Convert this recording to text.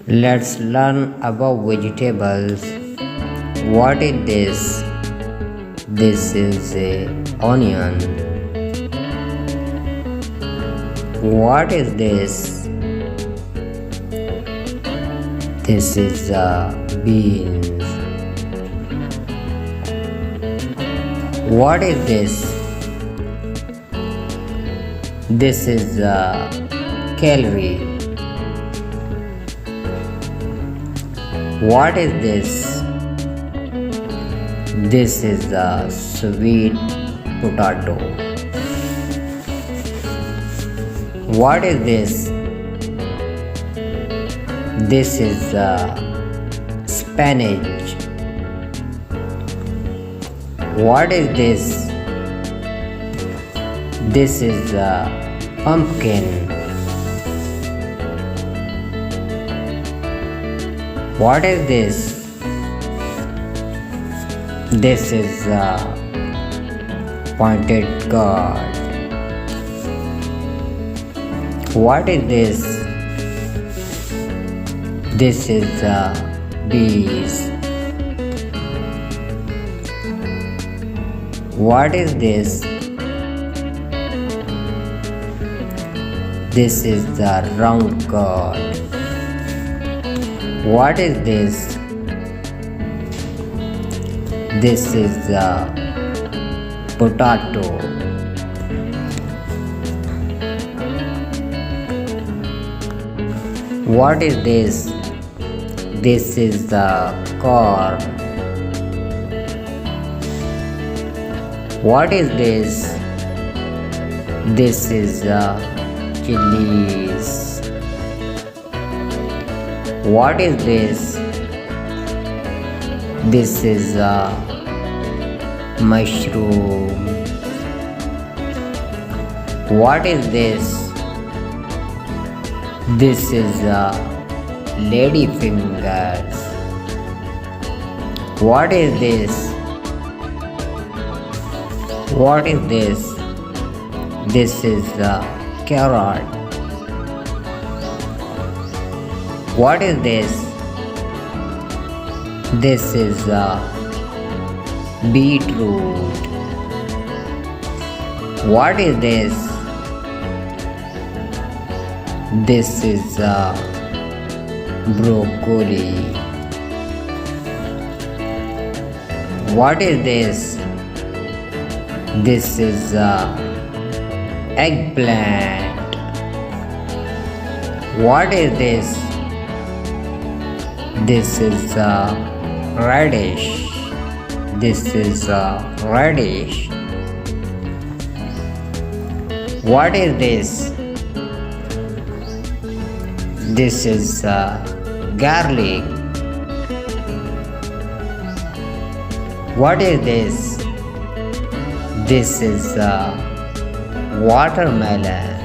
Let's learn about vegetables. What is this? This is a onion. What is this? This is beans. What is this? This is celery. What is this? This is a sweet potato. What is this? This is spinach. What is this? This is pumpkin. What is this? This is pointed gourd. What is this? This is bees. What is this? This is the round gourd. What is this? This is the potato. What is this? This is the corn. What is this? This is chilies. What is this? This is mushroom. What is this? This is lady fingers. What is this? What is this? This is carrot. What is this? This is beetroot. What is this? This is broccoli. What is this? This is eggplant. What is this? This is radish. This is radish. What is this? This is garlic. What is this? This is watermelon.